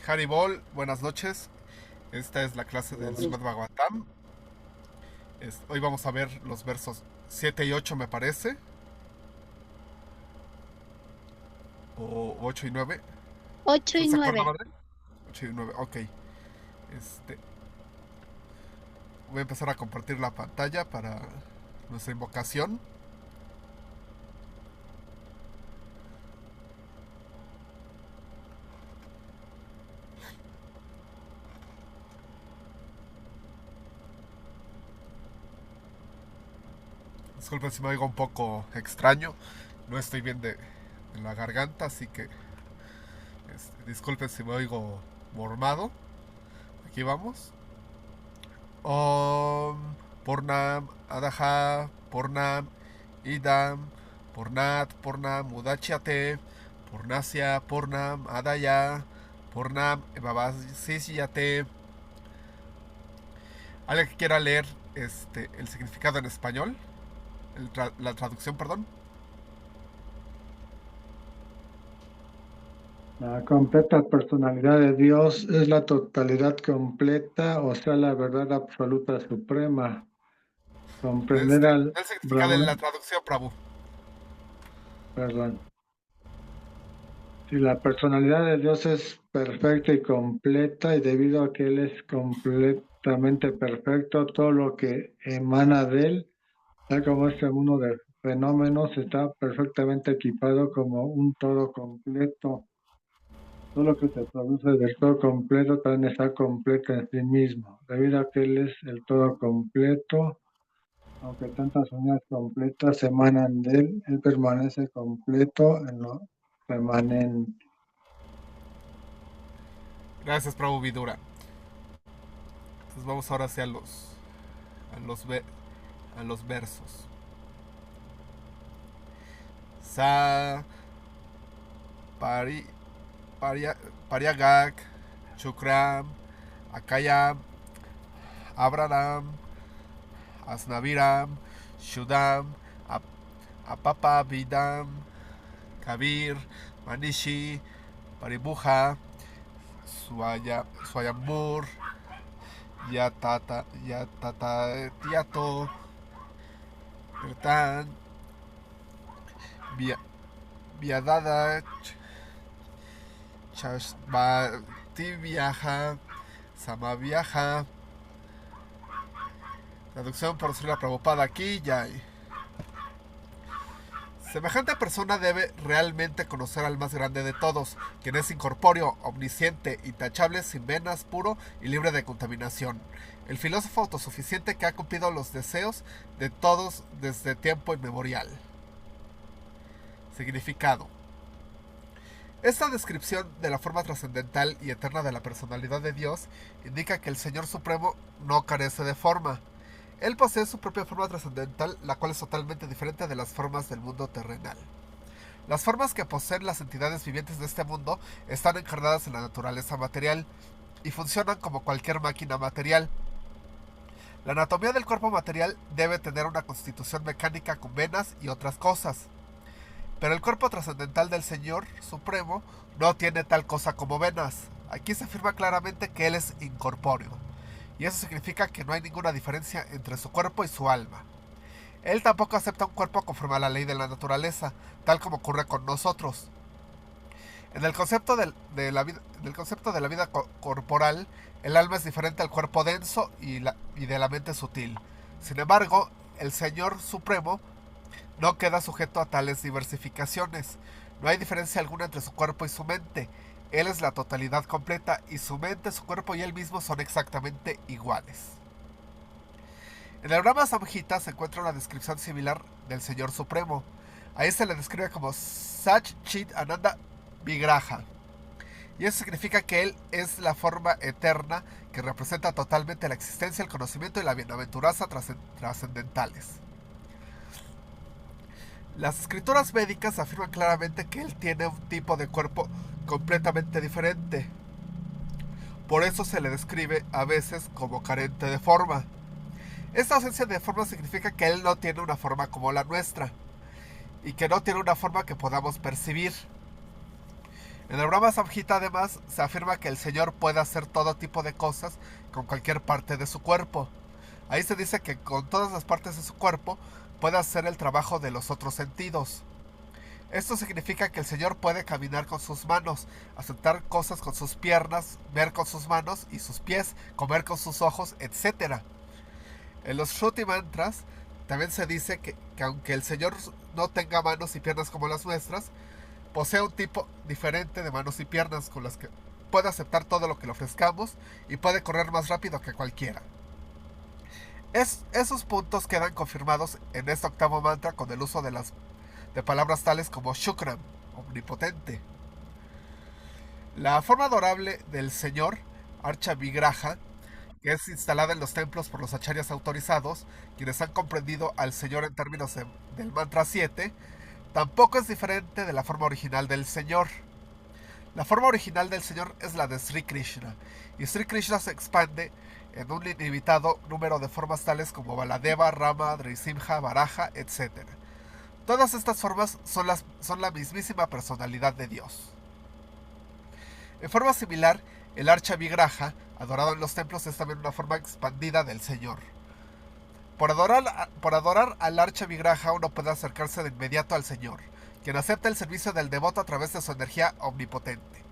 Haribol, buenas noches. Esta es la clase del Srimad Bhagavatam. Hoy vamos a ver los versos 7 y 8 me parece. O 8 y 9. 8 y ¿Estás de acuerdo, 9. madre? 8 y 9, ok. Este, Voy a empezar a compartir la pantalla para nuestra invocación. Disculpen si me oigo un poco extraño. No estoy bien de la garganta, así que disculpen si me oigo mormado. Aquí vamos. Om Purnam Adaha Purnam Idam Purnat Purnam Udachyate Purnasya Purnam Adaya Purnam Evavasisyate. ¿Alguien que quiera leer el significado en español? La traducción, perdón. La completa personalidad de Dios es la totalidad completa, o sea, la verdad absoluta suprema. Comprender al El significado en la Brahman, traducción, Prabhu. perdón. Si la personalidad de Dios es perfecta y completa, y debido a que Él es completamente perfecto, todo lo que emana de Él, tal como este mundo de fenómenos, está perfectamente equipado como un todo completo. Todo lo que se produce del todo completo también está completo en sí mismo. Debido a que Él es el todo completo, aunque tantas unidades completas emanan de Él, Él permanece completo en lo remanente. Gracias, Prabhu Vidura. Entonces vamos ahora hacia a los, a los versos. Sa Pari Pariagak, Chukram, Akayam, Abraram, Asnaviram, Shudam, Apapa Vidam, Kabir, Manishi, Paribuja, Swayambur, Yatata Tiato, Ertan, Viadada, Chashbati Viaja, Samaviaja. Traducción por Srila Prabhupada aquí ya hay. Semejante persona debe realmente conocer al más grande de todos, quien es incorpóreo, omnisciente, intachable, sin venas, puro y libre de contaminación. El filósofo autosuficiente que ha cumplido los deseos de todos desde tiempo inmemorial. Significado. Esta descripción de la forma trascendental y eterna de la personalidad de Dios indica que el Señor Supremo no carece de forma. Él posee su propia forma trascendental, la cual es totalmente diferente de las formas del mundo terrenal. Las formas que poseen las entidades vivientes de este mundo están encarnadas en la naturaleza material y funcionan como cualquier máquina material. La anatomía del cuerpo material debe tener una constitución mecánica con venas y otras cosas. Pero el cuerpo trascendental del Señor Supremo no tiene tal cosa como venas. Aquí se afirma claramente que Él es incorpóreo. Y eso significa que no hay ninguna diferencia entre su cuerpo y su alma. Él tampoco acepta un cuerpo conforme a la ley de la naturaleza, tal como ocurre con nosotros. En el concepto de la vida corporal, el alma es diferente al cuerpo denso y de la mente sutil. Sin embargo, el Señor Supremo no queda sujeto a tales diversificaciones. No hay diferencia alguna entre su cuerpo y su mente. Él es la totalidad completa y su mente, su cuerpo y él mismo son exactamente iguales. En el Brahma Samhita se encuentra una descripción similar del Señor Supremo. Ahí se le describe como Sach Chit Ananda Vigraha. Y eso significa que Él es la forma eterna que representa totalmente la existencia, el conocimiento y la bienaventuranza trascendentales. Las escrituras védicas afirman claramente que Él tiene un tipo de cuerpo completamente diferente. Por eso se le describe a veces como carente de forma. Esta ausencia de forma significa que Él no tiene una forma como la nuestra y que no tiene una forma que podamos percibir. En el Brahma Samhita además se afirma que el Señor puede hacer todo tipo de cosas con cualquier parte de su cuerpo. Ahí se dice que con todas las partes de su cuerpo puede hacer el trabajo de los otros sentidos. Esto significa que el Señor puede caminar con sus manos, aceptar cosas con sus piernas, ver con sus manos y sus pies, comer con sus ojos, etc. En los Shruti Mantras también se dice que aunque el Señor no tenga manos y piernas como las nuestras, posee un tipo diferente de manos y piernas con las que puede aceptar todo lo que le ofrezcamos y puede correr más rápido que cualquiera. Esos puntos quedan confirmados en este octavo mantra con el uso de palabras tales como Shukram, omnipotente. La forma adorable del Señor, Archa Vigraha, que es instalada en los templos por los acharyas autorizados, quienes han comprendido al Señor en términos del mantra 7, tampoco es diferente de la forma original del Señor. La forma original del Señor es la de Sri Krishna, y Sri Krishna se expande en un ilimitado número de formas tales como Baladeva, Rama, Nrisimha, Varaha, etc. Todas estas formas son la mismísima personalidad de Dios. En forma similar, el Archa Vigraha, adorado en los templos, es también una forma expandida del Señor. Por adorar al Archa Vigraha uno puede acercarse de inmediato al Señor, quien acepta el servicio del devoto a través de su energía omnipotente.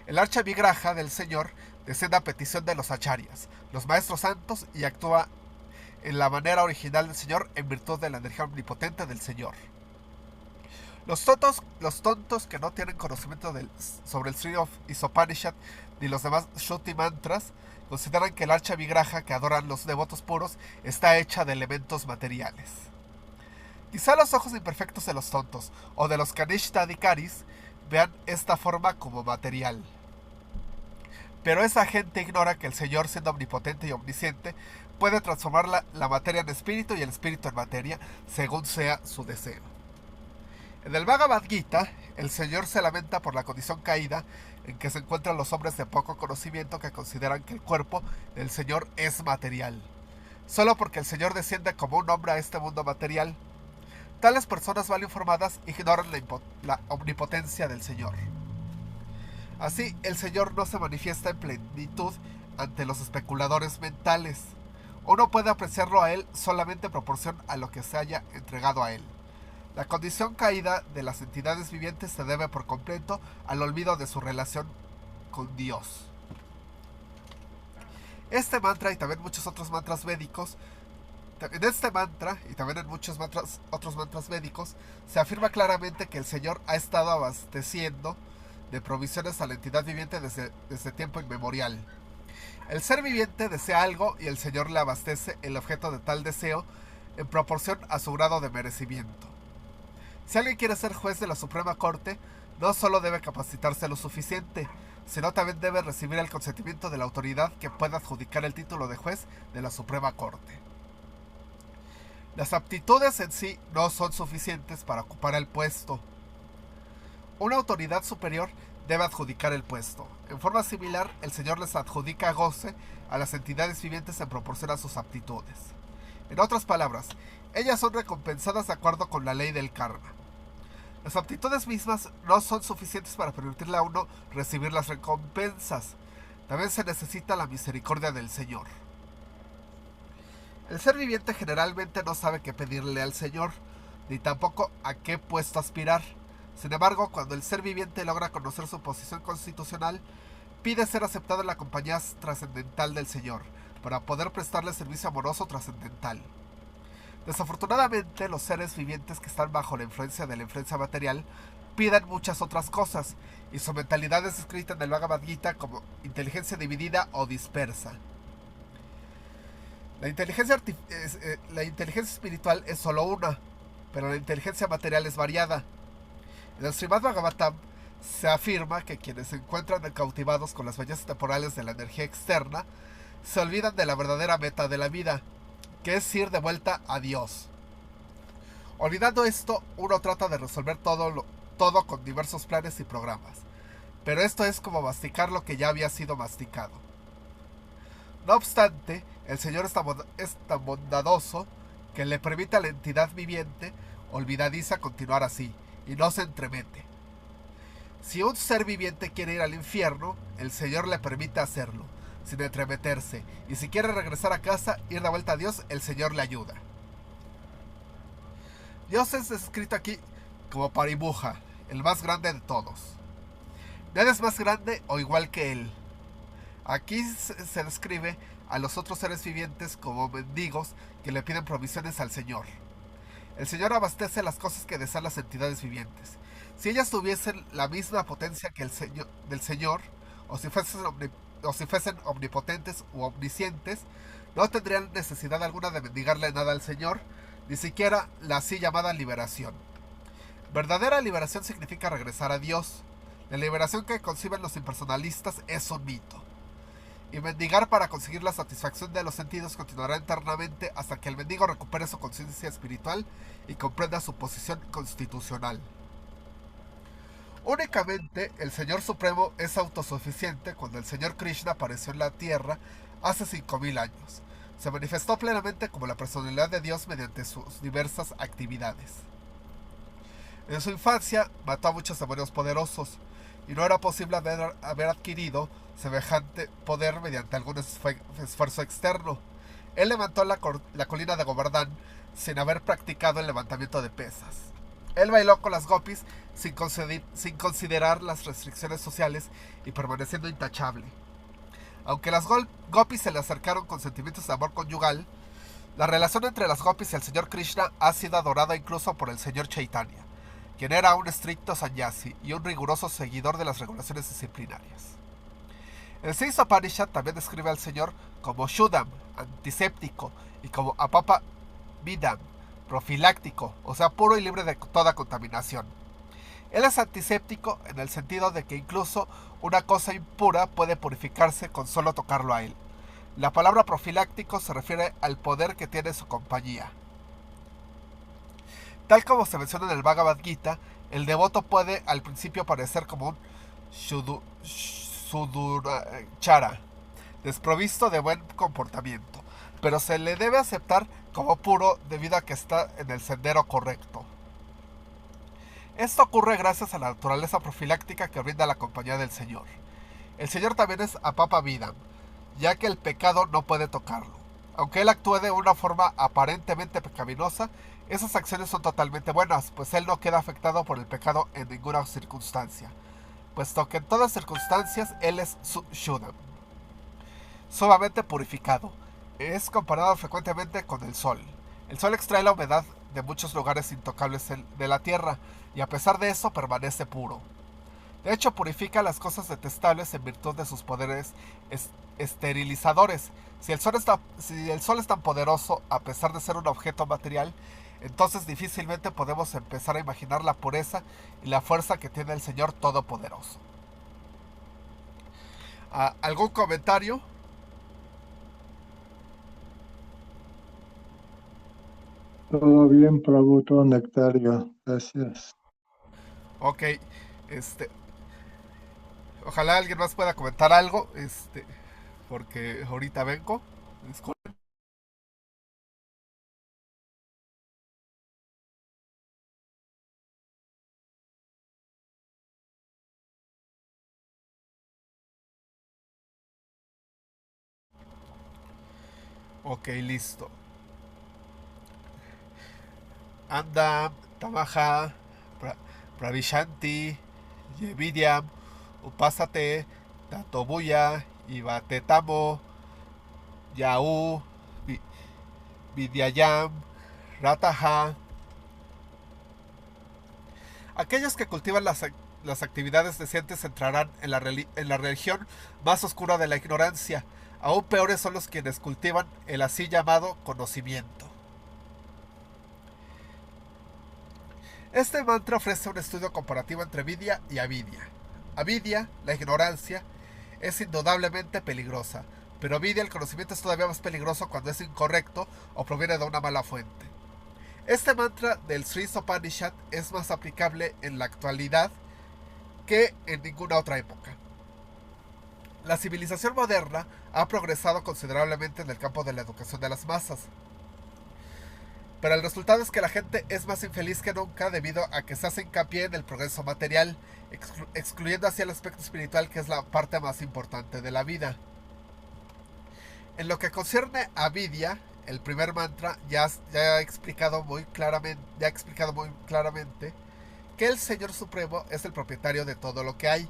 El Archa Vigraha del Señor desciende a petición de los acharyas, los maestros santos, y actúa en la manera original del Señor en virtud de la energía omnipotente del Señor. Los tontos que no tienen conocimiento sobre el Sri Isopanishad ni los demás Shruti Mantras consideran que el Archa Vigraha que adoran los devotos puros está hecha de elementos materiales. Quizá los ojos imperfectos de los tontos o de los Kanishta Adhikaris vean esta forma como material. Pero esa gente ignora que el Señor, siendo omnipotente y omnisciente, puede transformar la materia en espíritu y el espíritu en materia, según sea su deseo. En el Bhagavad Gita, el Señor se lamenta por la condición caída en que se encuentran los hombres de poco conocimiento que consideran que el cuerpo del Señor es material, solo porque el Señor desciende como un hombre a este mundo material. Tales personas mal informadas ignoran la omnipotencia del Señor. Así, el Señor no se manifiesta en plenitud ante los especuladores mentales. Uno puede apreciarlo a Él solamente en proporción a lo que se haya entregado a Él. La condición caída de las entidades vivientes se debe por completo al olvido de su relación con Dios. Este mantra y también muchos otros mantras védicos, en este mantra y también en muchos otros mantras védicos, se afirma claramente que el Señor ha estado abasteciendo de provisiones a la entidad viviente desde tiempo inmemorial. El ser viviente desea algo y el Señor le abastece el objeto de tal deseo en proporción a su grado de merecimiento. Si alguien quiere ser juez de la Suprema Corte, no solo debe capacitarse lo suficiente, sino también debe recibir el consentimiento de la autoridad que pueda adjudicar el título de juez de la Suprema Corte. Las aptitudes en sí no son suficientes para ocupar el puesto. Una autoridad superior debe adjudicar el puesto. En forma similar, el Señor les adjudica goce a las entidades vivientes en proporción a sus aptitudes. En otras palabras, ellas son recompensadas de acuerdo con la ley del karma. Las aptitudes mismas no son suficientes para permitirle a uno recibir las recompensas. También se necesita la misericordia del Señor. El ser viviente generalmente no sabe qué pedirle al Señor, ni tampoco a qué puesto aspirar. Sin embargo, cuando el ser viviente logra conocer su posición constitucional, pide ser aceptado en la compañía trascendental del Señor, para poder prestarle servicio amoroso trascendental. Desafortunadamente, los seres vivientes que están bajo la influencia de la influencia material piden muchas otras cosas, y su mentalidad es descrita en el Bhagavad Gita como inteligencia dividida o dispersa. La inteligencia espiritual es solo una, pero la inteligencia material es variada. En el Srimad Bhagavatam se afirma que quienes se encuentran cautivados con las bellezas temporales de la energía externa se olvidan de la verdadera meta de la vida, que es ir de vuelta a Dios. Olvidando esto, uno trata de resolver todo con diversos planes y programas, pero esto es como masticar lo que ya había sido masticado. No obstante, el Señor es tan bondadoso que le permite a la entidad viviente olvidadiza continuar así, y no se entremete. Si un ser viviente quiere ir al infierno, el Señor le permite hacerlo, sin entremeterse, y si quiere regresar a casa, ir de vuelta a Dios, el Señor le ayuda. Dios es descrito aquí como Parimuja, el más grande de todos. Nadie es más grande o igual que Él. Aquí se describe a los otros seres vivientes como mendigos que le piden provisiones al Señor. El Señor abastece las cosas que desean las entidades vivientes. Si ellas tuviesen la misma potencia que del Señor, o si fuesen omnipotentes u omniscientes, no tendrían necesidad alguna de mendigarle nada al Señor, ni siquiera la así llamada liberación. Verdadera liberación significa regresar a Dios. La liberación que conciben los impersonalistas es un mito. Y mendigar para conseguir la satisfacción de los sentidos continuará eternamente hasta que el mendigo recupere su conciencia espiritual y comprenda su posición constitucional. Únicamente el Señor Supremo es autosuficiente cuando el Señor Krishna apareció en la Tierra hace 5000 años. Se manifestó plenamente como la personalidad de Dios mediante sus diversas actividades. En su infancia mató a muchos demonios poderosos, y no era posible haber adquirido semejante poder mediante algún esfuerzo externo. Él levantó la colina de Govardhan sin haber practicado el levantamiento de pesas. Él bailó con las gopis sin considerar las restricciones sociales y permaneciendo intachable. Aunque las gopis se le acercaron con sentimientos de amor conyugal, la relación entre las gopis y el Señor Krishna ha sido adorada incluso por el Señor Chaitanya, quien era un estricto sannyasi y un riguroso seguidor de las regulaciones disciplinarias. El Sixth Upanishad también describe al Señor como Shuddham, antiséptico, y como Apapa Vidam, profiláctico, o sea, puro y libre de toda contaminación. Él es antiséptico en el sentido de que incluso una cosa impura puede purificarse con solo tocarlo a él. La palabra profiláctico se refiere al poder que tiene su compañía. Tal como se menciona en el Bhagavad Gita, el devoto puede al principio parecer como un Sudurachara, desprovisto de buen comportamiento, pero se le debe aceptar como puro debido a que está en el sendero correcto. Esto ocurre gracias a la naturaleza profiláctica que brinda la compañía del Señor. El Señor también es Apapa Vidam, ya que el pecado no puede tocarlo. Aunque Él actúe de una forma aparentemente pecaminosa, esas acciones son totalmente buenas, pues Él no queda afectado por el pecado en ninguna circunstancia, puesto que en todas circunstancias Él es Shuddham, sumamente purificado. Es comparado frecuentemente con el sol. El sol extrae la humedad de muchos lugares intocables de la tierra, y a pesar de eso permanece puro. De hecho, purifica las cosas detestables en virtud de sus poderes esterilizadores. Si el sol es tan poderoso, a pesar de ser un objeto material, entonces difícilmente podemos empezar a imaginar la pureza y la fuerza que tiene el Señor Todopoderoso. ¿Algún comentario? Todo bien, Prabhu, todo nectario. Gracias. Ok, ojalá alguien más pueda comentar algo, porque ahorita vengo. Disculpen. Ok, listo. Anda, Tamaha, Pravishanti, Yevidiam, Upásate, Tatobuya, Ibatetamo, Yahoo, Vidyayam, Rataha. Aquellos que cultivan las actividades decentes entrarán en la religión más oscura de la ignorancia. Aún peores son los quienes cultivan el así llamado conocimiento. Este mantra ofrece un estudio comparativo entre Vidya y Avidya. Avidya, la ignorancia, es indudablemente peligrosa, pero Vidya, el conocimiento, es todavía más peligroso cuando es incorrecto o proviene de una mala fuente. Este mantra del Sri Upanishad es más aplicable en la actualidad que en ninguna otra época. La civilización moderna ha progresado considerablemente en el campo de la educación de las masas, Pero el resultado es que la gente es más infeliz que nunca debido a que se hace hincapié en el progreso material, excluyendo así el aspecto espiritual, que es la parte más importante de la vida. En lo que concierne a Vidya, el primer mantra ya ha explicado muy claramente que el Señor Supremo es el propietario de todo lo que hay,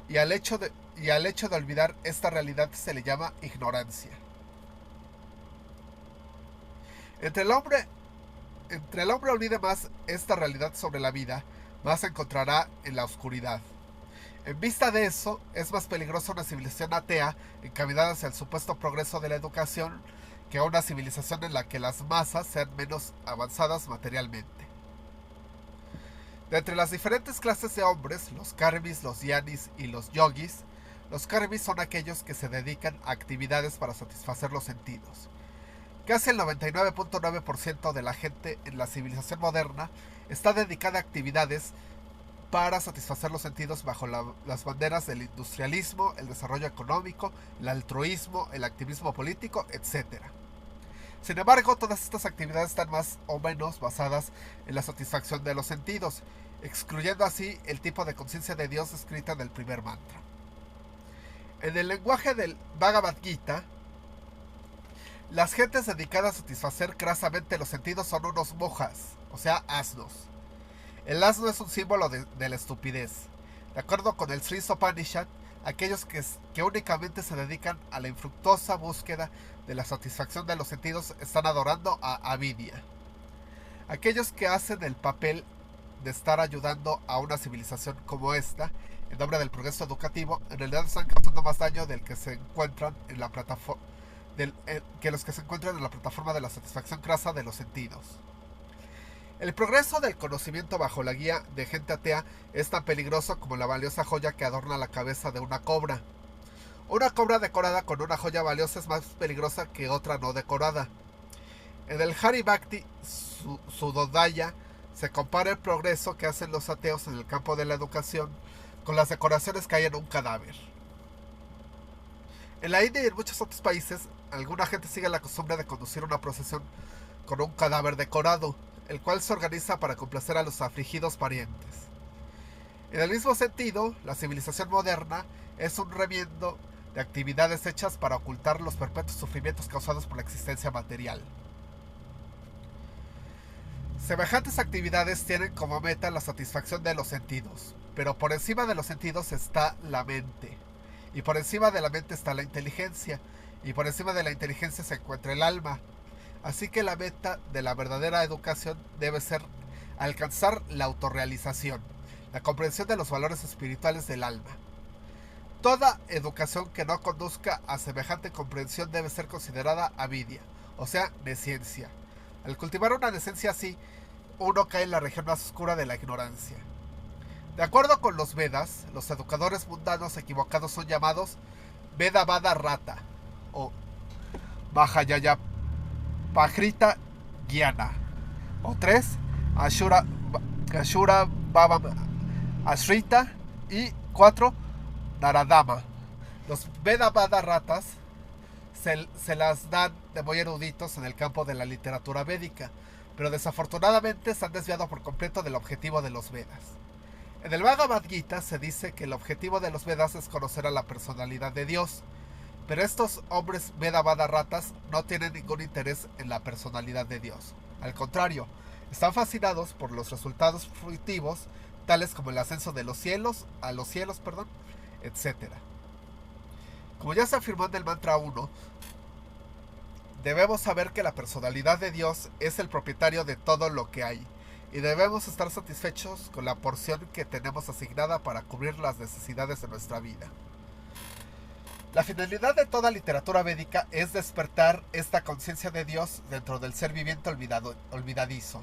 y al hecho de olvidar esta realidad se le llama ignorancia. Entre el hombre olvide más esta realidad sobre la vida, más se encontrará en la oscuridad. En vista de eso, es más peligrosa una civilización atea encaminada hacia el supuesto progreso de la educación que una civilización en la que las masas sean menos avanzadas materialmente. De entre las diferentes clases de hombres, los karmis, los yanis y los yogis, los karmis son aquellos que se dedican a actividades para satisfacer los sentidos. Casi el 99.9% de la gente en la civilización moderna está dedicada a actividades para satisfacer los sentidos bajo las banderas del industrialismo, el desarrollo económico, el altruismo, el activismo político, etc. Sin embargo, todas estas actividades están más o menos basadas en la satisfacción de los sentidos, excluyendo así el tipo de conciencia de Dios descrita en el primer mantra. En el lenguaje del Bhagavad Gita, las gentes dedicadas a satisfacer crasamente los sentidos son unos mojas, o sea, asnos. El asno es un símbolo de la estupidez. De acuerdo con el Sri Upanishad, aquellos que únicamente se dedican a la infructuosa búsqueda de la satisfacción de los sentidos están adorando a Avidya. Aquellos que hacen el papel de estar ayudando a una civilización como esta, en nombre del progreso educativo, en realidad están causando más daño del que se encuentran en la plataforma que los que se encuentran en la plataforma de la satisfacción crasa de los sentidos. El progreso del conocimiento bajo la guía de gente atea es tan peligroso como la valiosa joya que adorna la cabeza de una cobra. Una cobra decorada con una joya valiosa es más peligrosa que otra no decorada. En el Hari Bhakti Sudodaya se compara el progreso que hacen los ateos en el campo de la educación con las decoraciones que hay en un cadáver. En la India y en muchos otros países, alguna gente sigue la costumbre de conducir una procesión con un cadáver decorado, el cual se organiza para complacer a los afligidos parientes. En el mismo sentido, la civilización moderna es un remiendo de actividades hechas para ocultar los perpetuos sufrimientos causados por la existencia material. Semejantes actividades tienen como meta la satisfacción de los sentidos, pero por encima de los sentidos está la mente, y por encima de la mente está la inteligencia, y por encima de la inteligencia se encuentra el alma. Así que la meta de la verdadera educación debe ser alcanzar la autorrealización, la comprensión de los valores espirituales del alma. Toda educación que no conduzca a semejante comprensión debe ser considerada avidya, o sea, nesciencia. Al cultivar una nesciencia así, uno cae en la región más oscura de la ignorancia. De acuerdo con los Vedas, los educadores mundanos equivocados son llamados Vedavada Rata o Mahayaya Pahrita Gyana, o 3 Ashura Baba Ashrita, y 4 Naradama. Los Vedavada Ratas se las dan de muy eruditos en el campo de la literatura védica, pero desafortunadamente se han desviado por completo del objetivo de los Vedas. En el Bhagavad Gita se dice que el objetivo de los Vedas es conocer a la personalidad de Dios, pero estos hombres Vedavada Ratas no tienen ningún interés en la personalidad de Dios. Al contrario, están fascinados por los resultados fruitivos, tales como el ascenso de los cielos, etc. Como ya se afirmó en el mantra 1, debemos saber que la personalidad de Dios es el propietario de todo lo que hay, y debemos estar satisfechos con la porción que tenemos asignada para cubrir las necesidades de nuestra vida. La finalidad de toda literatura védica es despertar esta conciencia de Dios dentro del ser viviente olvidadizo,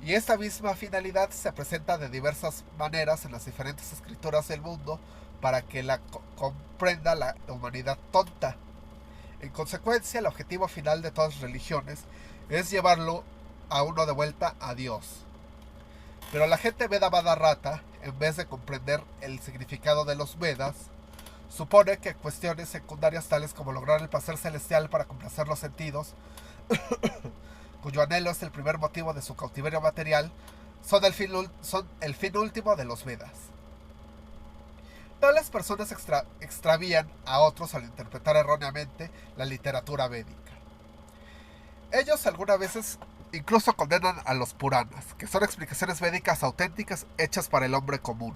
y esta misma finalidad se presenta de diversas maneras en las diferentes escrituras del mundo para que la comprenda la humanidad tonta. En consecuencia, el objetivo final de todas las religiones es llevarlo a uno de vuelta a Dios. Pero la gente Vedavada Rata, en vez de comprender el significado de los Vedas, supone que cuestiones secundarias tales como lograr el placer celestial para complacer los sentidos cuyo anhelo es el primer motivo de su cautiverio material, son el fin último de los Vedas. Todas las personas extravían a otros al interpretar erróneamente la literatura védica. Ellos algunas veces incluso condenan a los Puranas, que son explicaciones védicas auténticas hechas para el hombre común.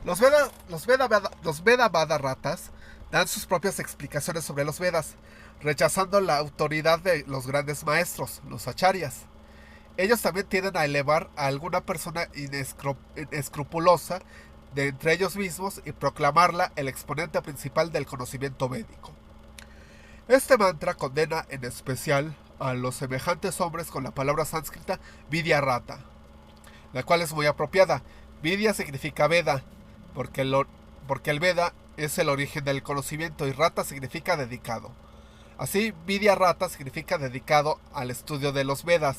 Los Veda Ratas dan sus propias explicaciones sobre los Vedas, rechazando la autoridad de los grandes maestros, los acharyas. Ellos también tienden a elevar a alguna persona inescrupulosa de entre ellos mismos y proclamarla el exponente principal del conocimiento védico. Este mantra condena en especial a los semejantes hombres con la palabra sánscrita Vidya Rata, la cual es muy apropiada. Vidya significa Veda, porque el Veda es el origen del conocimiento y Rata significa dedicado. Así, Vidya Rata significa dedicado al estudio de los Vedas.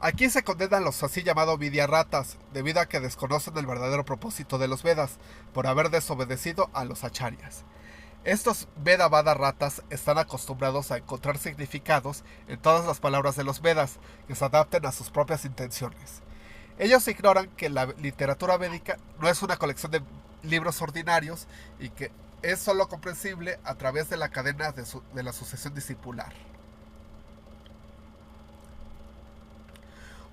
Aquí se condenan los así llamados Vidyaratas, debido a que desconocen el verdadero propósito de los Vedas, por haber desobedecido a los acharyas. Estos Veda-Vada-Ratas están acostumbrados a encontrar significados en todas las palabras de los Vedas, que se adapten a sus propias intenciones. Ellos ignoran que la literatura védica no es una colección de libros ordinarios y que es solo comprensible a través de la cadena de la sucesión discipular.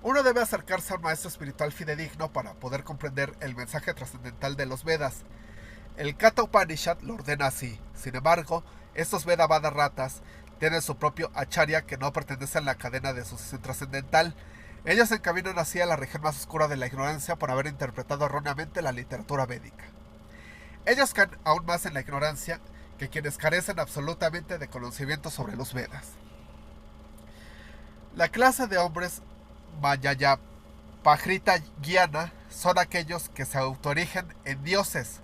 Uno debe acercarse a un maestro espiritual fidedigno para poder comprender el mensaje trascendental de los Vedas. El Katha Upanishad lo ordena así. Sin embargo, estos Veda-Vada Ratas tienen su propio acharya que no pertenece a la cadena de sucesión trascendental. Ellos se encaminan así a la región más oscura de la ignorancia por haber interpretado erróneamente la literatura védica. Ellos caen aún más en la ignorancia que quienes carecen absolutamente de conocimiento sobre los Vedas. La clase de hombres Mayayapajrita Gyana son aquellos que se autoerigen en dioses.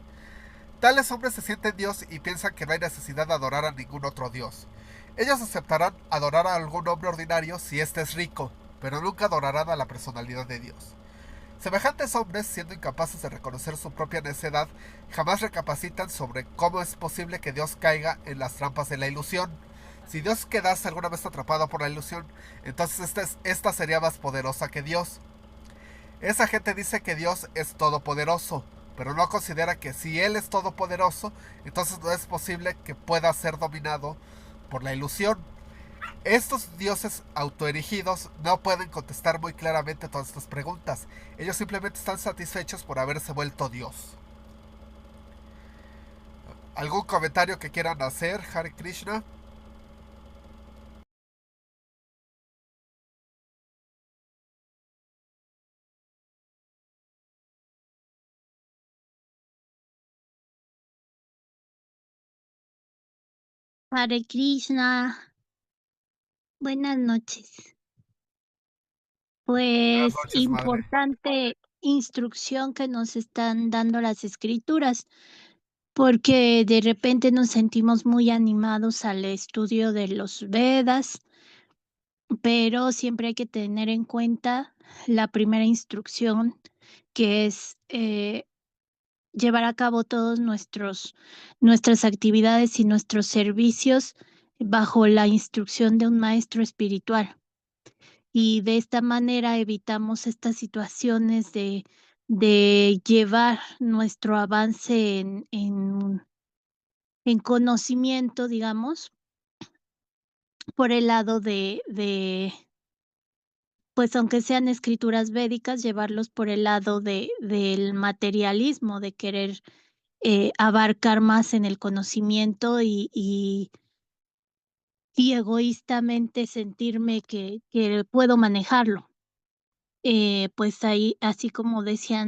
Tales hombres se sienten Dios y piensan que no hay necesidad de adorar a ningún otro Dios. Ellos aceptarán adorar a algún hombre ordinario si éste es rico, pero nunca adorarán a la personalidad de Dios. Semejantes hombres, siendo incapaces de reconocer su propia necedad, jamás recapacitan sobre cómo es posible que Dios caiga en las trampas de la ilusión. Si Dios quedase alguna vez atrapado por la ilusión, entonces esta sería más poderosa que Dios. Esa gente dice que Dios es todopoderoso, pero no considera que si Él es todopoderoso, entonces no es posible que pueda ser dominado por la ilusión. Estos dioses autoerigidos no pueden contestar muy claramente todas estas preguntas. Ellos simplemente están satisfechos por haberse vuelto Dios. ¿Algún comentario que quieran hacer, Hare Krishna? Hare Krishna, buenas noches. Buenas Pues noches, madre. importante instrucción que nos están dando las escrituras, porque de repente nos sentimos muy animados al estudio de los Vedas, pero siempre hay que tener en cuenta la primera instrucción, que es llevar a cabo todos nuestras actividades y nuestros servicios bajo la instrucción de un maestro espiritual. Y de esta manera evitamos estas situaciones de llevar nuestro avance en conocimiento, digamos, por el lado pues aunque sean escrituras védicas, llevarlos por el lado del materialismo, de querer abarcar más en el conocimiento y egoístamente sentirme que puedo manejarlo. Pues ahí, así como decía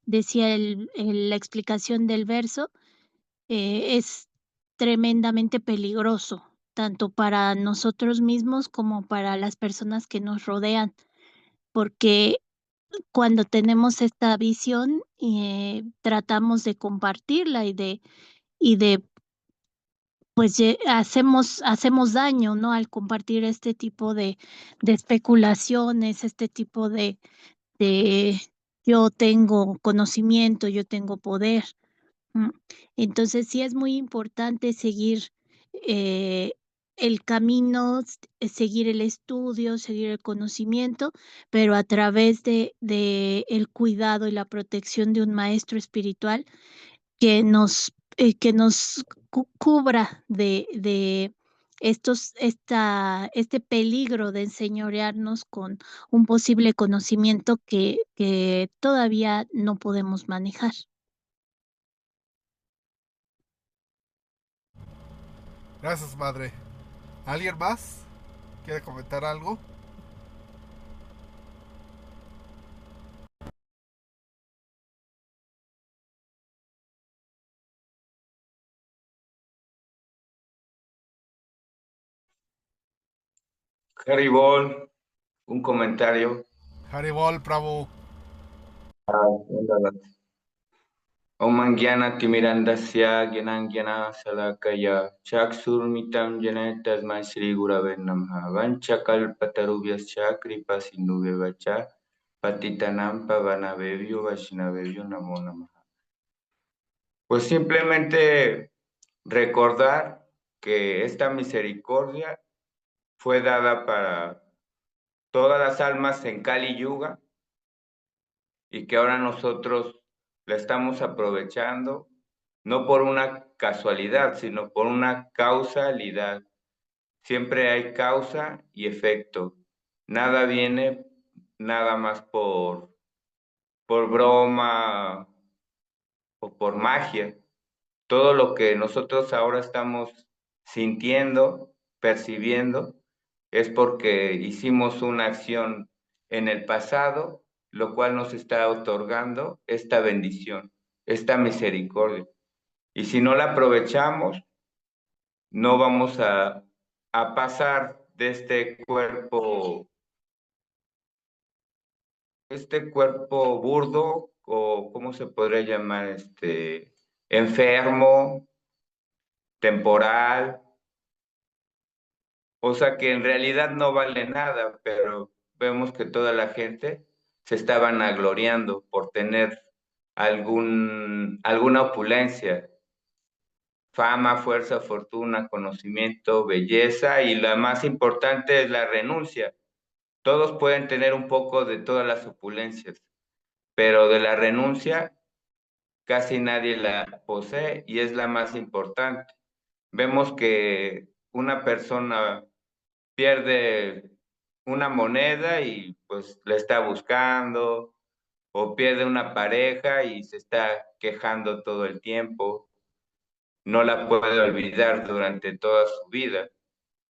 la explicación del verso, es tremendamente peligroso, tanto para nosotros mismos como para las personas que nos rodean, porque cuando tenemos esta visión, tratamos de compartirla y de pues hacemos daño, ¿no? Al compartir este tipo de especulaciones, este tipo de yo tengo conocimiento, yo tengo poder. Mm. Entonces, sí es muy importante seguir el camino, seguir el estudio, seguir el conocimiento, pero a través de el cuidado y la protección de un maestro espiritual que nos cubra de este peligro de enseñorearnos con un posible conocimiento que todavía no podemos manejar. Gracias, madre. ¿Alguien más quiere comentar algo? Haribol, un comentario. Haribol, Prabhu. Om Gyana Timirandasya Gyanangyana Salakaya Chaksurmitam Jana Tasmai Shri Gurave Namaha Vanchakalpatarubhyascha Kripa Sindhuvyavacha Patitanam Pavanavebhyo Vaishnavebhyo Namo Namaha. Pues simplemente recordar que esta misericordia fue dada para todas las almas en Kali Yuga y que ahora nosotros la estamos aprovechando, no por una casualidad, sino por una causalidad. Siempre hay causa y efecto. Nada viene nada más por broma o por magia. Todo lo que nosotros ahora estamos sintiendo, percibiendo, es porque hicimos una acción en el pasado, lo cual nos está otorgando esta bendición, esta misericordia. Y si no la aprovechamos, no vamos a pasar de este cuerpo burdo, o ¿cómo se podría llamar? Enfermo, temporal, o sea que en realidad no vale nada, pero vemos que toda la gente se está vanagloriando por tener alguna opulencia, fama, fuerza, fortuna, conocimiento, belleza, y la más importante es la renuncia. Todos pueden tener un poco de todas las opulencias, pero de la renuncia casi nadie la posee y es la más importante. Vemos que una persona pierde una moneda y pues la está buscando, o pierde una pareja y se está quejando todo el tiempo, no la puede olvidar durante toda su vida.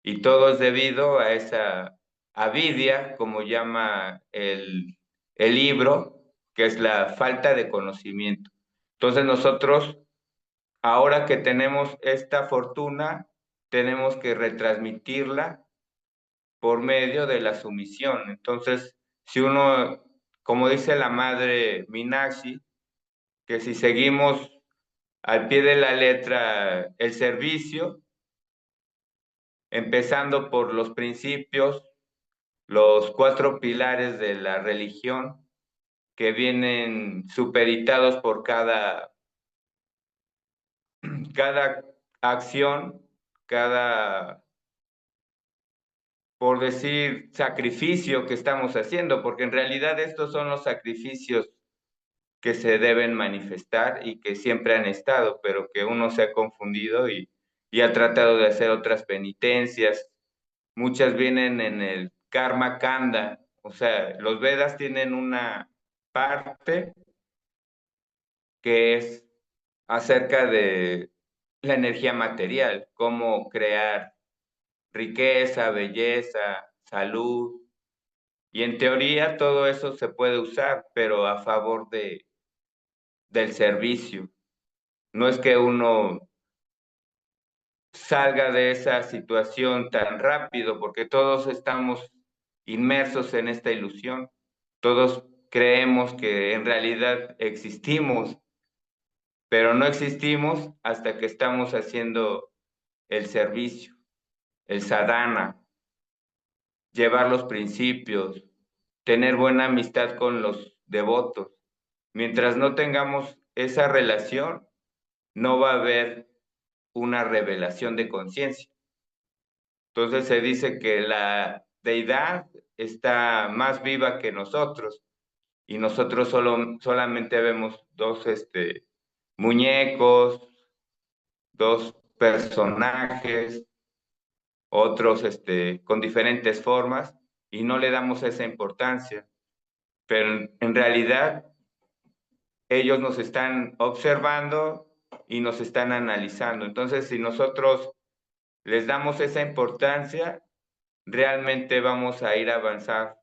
Y todo es debido a esa avidia, como llama el libro, que es la falta de conocimiento. Entonces nosotros, ahora que tenemos esta fortuna, tenemos que retransmitirla por medio de la sumisión. Entonces, si uno, como dice la madre Minashi, que si seguimos al pie de la letra el servicio, empezando por los principios, los 4 pilares de la religión, que vienen supeditados por cada acción, cada, por decir, sacrificio que estamos haciendo, porque en realidad estos son los sacrificios que se deben manifestar y que siempre han estado, pero que uno se ha confundido y ha tratado de hacer otras penitencias. Muchas vienen en el karma kanda, o sea, los Vedas tienen una parte que es acerca de la energía material, cómo crear riqueza, belleza, salud, y en teoría todo eso se puede usar, pero a favor del servicio. No es que uno salga de esa situación tan rápido, porque todos estamos inmersos en esta ilusión. Todos creemos que en realidad existimos, pero no existimos hasta que estamos haciendo el servicio, el sadhana, llevar los principios, tener buena amistad con los devotos. Mientras no tengamos esa relación, no va a haber una revelación de conciencia. Entonces se dice que la deidad está más viva que nosotros y nosotros solamente vemos dos muñecos, dos personajes, otros con diferentes formas y no le damos esa importancia. Pero en realidad ellos nos están observando y nos están analizando. Entonces, si nosotros les damos esa importancia, realmente vamos a ir a avanzar.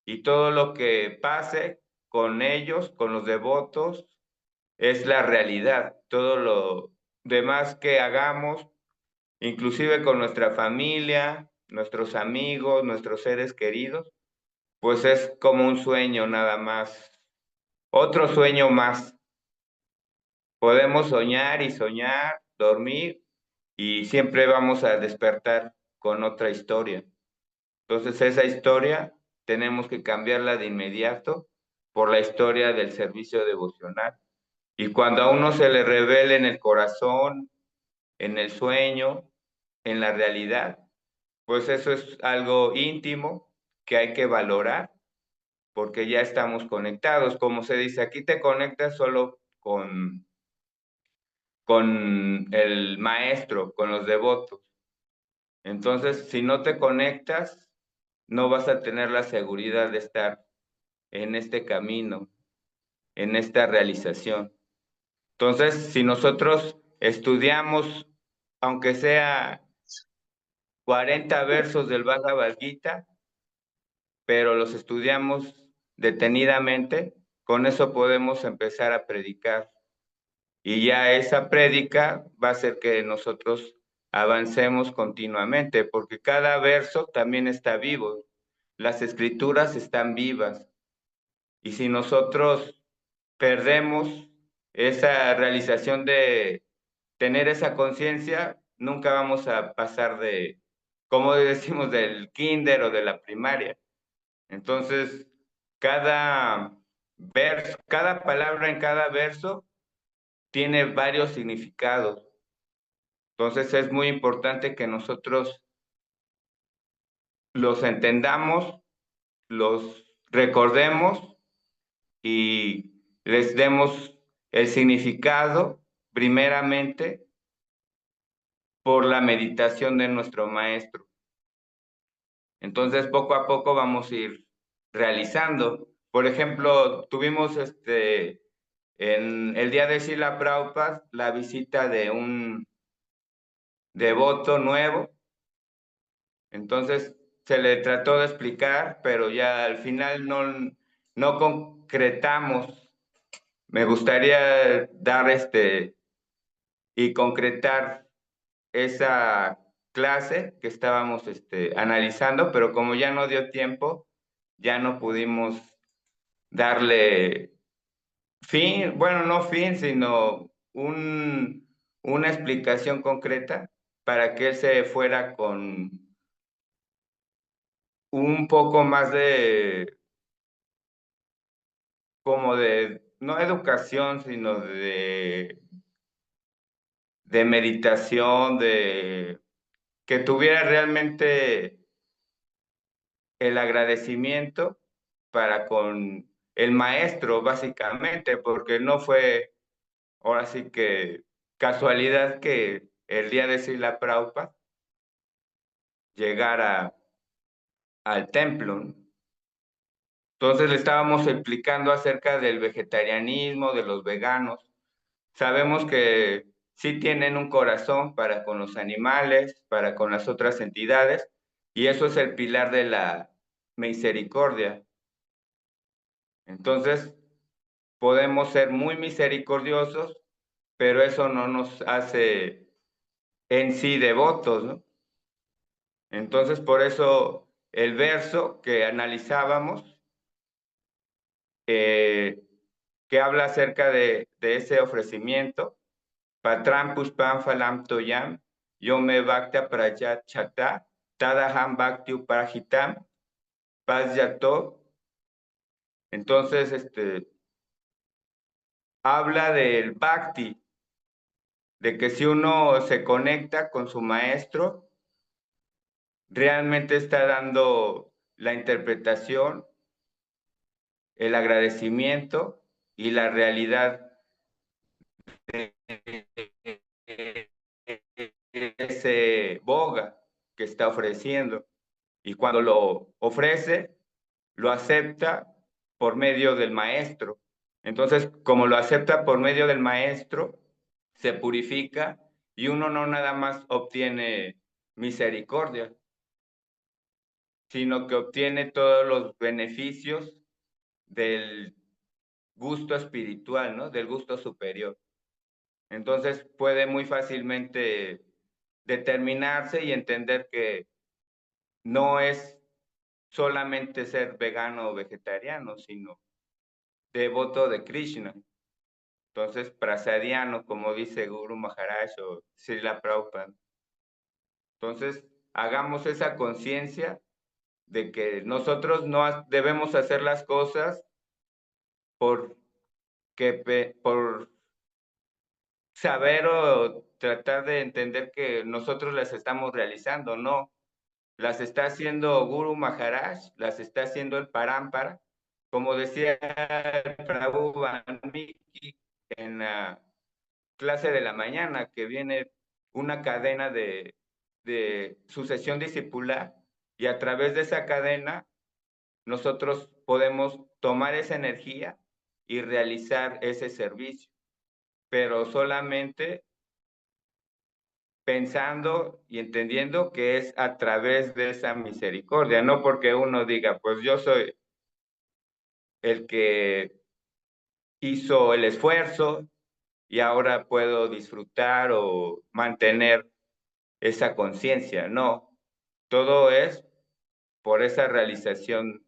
Y todo lo que pase con ellos, con los devotos, es la realidad. Todo lo demás que hagamos, inclusive con nuestra familia, nuestros amigos, nuestros seres queridos, pues es como un sueño nada más. Otro sueño más. Podemos soñar y soñar, dormir, y siempre vamos a despertar con otra historia. Entonces esa historia tenemos que cambiarla de inmediato por la historia del servicio devocional. Y cuando a uno se le revele en el corazón, en el sueño, en la realidad, pues eso es algo íntimo que hay que valorar porque ya estamos conectados. Como se dice, aquí te conectas solo con el maestro, con los devotos. Entonces, si no te conectas, no vas a tener la seguridad de estar en este camino, en esta realización. Entonces, si nosotros estudiamos, aunque sea 40 versos del Bhagavad Gita, pero los estudiamos detenidamente, con eso podemos empezar a predicar. Y ya esa prédica va a hacer que nosotros avancemos continuamente, porque cada verso también está vivo. Las escrituras están vivas. Y si nosotros perdemos esa realización de tener esa conciencia, nunca vamos a pasar de, como decimos, del kinder o de la primaria. Entonces, cada verso, cada palabra en cada verso tiene varios significados. Entonces es muy importante que nosotros los entendamos, los recordemos y les demos el significado primeramente por la meditación de nuestro maestro. Entonces poco a poco vamos a ir realizando. Por ejemplo, tuvimos en el día de Srila Prabhupada la visita de un devoto nuevo. Entonces se le trató de explicar, pero ya al final no concretamos. Me gustaría dar y concretar esa clase que estábamos analizando, pero como ya no dio tiempo, ya no pudimos darle fin, bueno, no fin, sino una explicación concreta para que él se fuera con un poco más como de, no educación, sino de meditación, de que tuviera realmente el agradecimiento para con el maestro, básicamente, porque no fue, ahora sí que casualidad que el día de Srila Prabhupada llegara al templo, ¿no? Entonces le estábamos explicando acerca del vegetarianismo, de los veganos. Sabemos que sí tienen un corazón para con los animales, para con las otras entidades, y eso es el pilar de la misericordia. Entonces, podemos ser muy misericordiosos, pero eso no nos hace en sí devotos, ¿no? Entonces, por eso el verso que analizábamos, que habla acerca de ese ofrecimiento, Patram Puspam Phalam Toyam, Yome Bhakta Prajat Chata, Tadaham Bhakti Upahitam, Pazyato. Entonces, habla del Bhakti, de que si uno se conecta con su maestro, realmente está dando la interpretación, el agradecimiento y la realidad de ese boga que está ofreciendo. Y cuando lo ofrece, lo acepta por medio del maestro. Entonces, como lo acepta por medio del maestro, se purifica y uno no nada más obtiene misericordia, sino que obtiene todos los beneficios del gusto espiritual, ¿no? Del gusto superior. Entonces puede muy fácilmente determinarse y entender que no es solamente ser vegano o vegetariano, sino devoto de Krishna. Entonces, prasadiano, como dice Guru Maharaj o Srila Prabhupada. Entonces, hagamos esa conciencia de que nosotros no debemos hacer las cosas por saber o tratar de entender que nosotros las estamos realizando, no. Las está haciendo Guru Maharaj, las está haciendo el Parampara. Como decía Prabhu Valmiki en la clase de la mañana, que viene una cadena de sucesión discipular, y a través de esa cadena nosotros podemos tomar esa energía y realizar ese servicio, pero solamente pensando y entendiendo que es a través de esa misericordia, no porque uno diga, pues yo soy el que hizo el esfuerzo y ahora puedo disfrutar o mantener esa conciencia. No, todo es por esa realización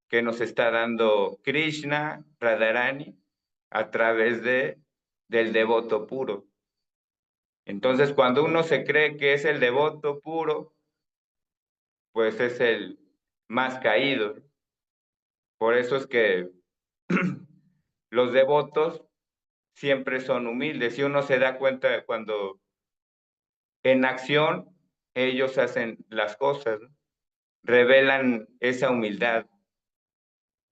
que nos está dando Krishna, Radharani, a través del devoto puro. Entonces, cuando uno se cree que es el devoto puro, pues es el más caído. Por eso es que los devotos siempre son humildes y uno se da cuenta cuando en acción ellos hacen las cosas, ¿no? Revelan esa humildad.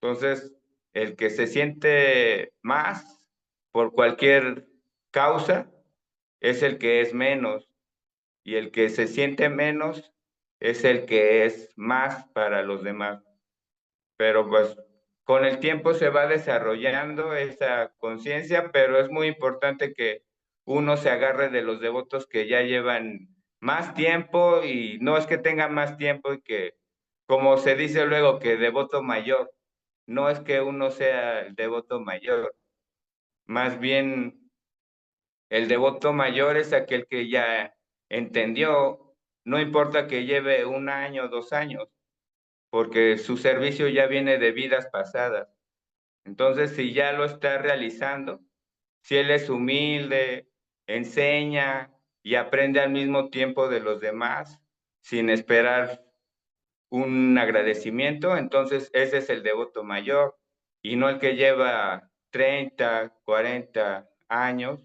Entonces, el que se siente más por cualquier causa es el que es menos, y el que se siente menos es el que es más para los demás. Pero pues con el tiempo se va desarrollando esa conciencia, pero es muy importante que uno se agarre de los devotos que ya llevan más tiempo, y no es que tengan más tiempo y que, como se dice luego, que devoto mayor, no es que uno sea el devoto mayor, más bien el devoto mayor es aquel que ya entendió, no importa que lleve 1 año, 2 años, porque su servicio ya viene de vidas pasadas. Entonces, si ya lo está realizando, si él es humilde, enseña y aprende al mismo tiempo de los demás, sin esperar un agradecimiento, entonces ese es el devoto mayor, y no el que lleva 30, 40 años,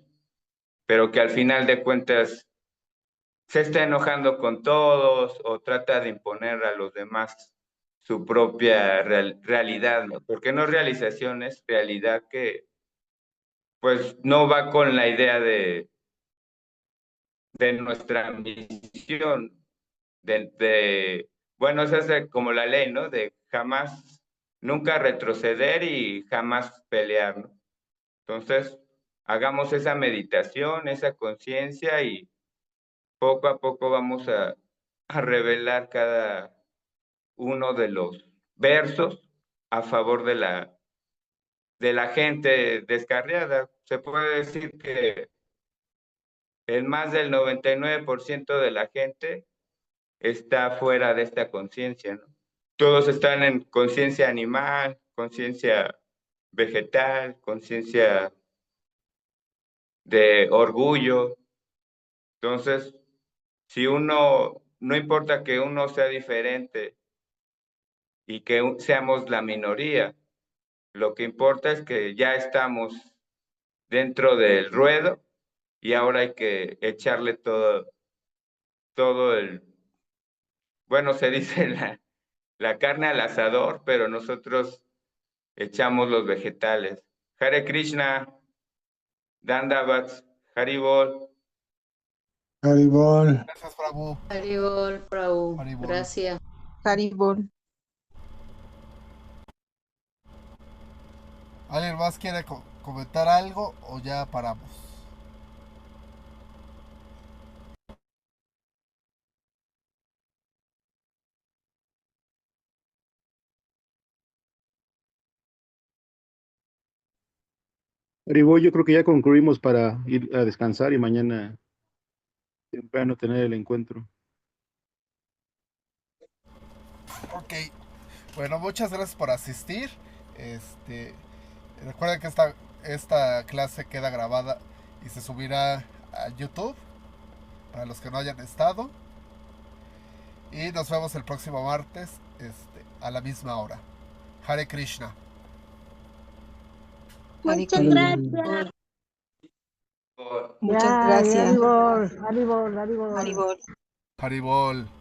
pero que al final de cuentas se está enojando con todos o trata de imponer a los demás su propia realidad, ¿no? Porque no es realización, es realidad que pues no va con la idea de nuestra misión, bueno, esa es como la ley, ¿no? De jamás, nunca retroceder y jamás pelear, ¿no? Entonces, hagamos esa meditación, esa conciencia, y poco a poco vamos a revelar cada uno de los versos a favor de la gente descarriada. Se puede decir que el más del 99% de la gente está fuera de esta conciencia, ¿no? Todos están en conciencia animal, conciencia vegetal, conciencia de orgullo. Entonces, si uno, no importa que uno sea diferente y que seamos la minoría, lo que importa es que ya estamos dentro del ruedo y ahora hay que echarle todo bueno, se dice la carne al asador, pero nosotros echamos los vegetales. Hare Krishna, Dandavats, Haribol. Haribol. Gracias, Prabhu. Haribol, Prabhu. Haribol. Gracias. Haribol. ¿Alguien más quiere comentar algo o ya paramos? Haribol, yo creo que ya concluimos para ir a descansar y mañana temprano tener el encuentro. Ok. Bueno, muchas gracias por asistir. Recuerden que esta clase queda grabada y se subirá a YouTube para los que no hayan estado. Y nos vemos el próximo martes a la misma hora. Hare Krishna. Muchas gracias. Muchas gracias. Haribol, Haribol, Haribol. Haribol. Haribol.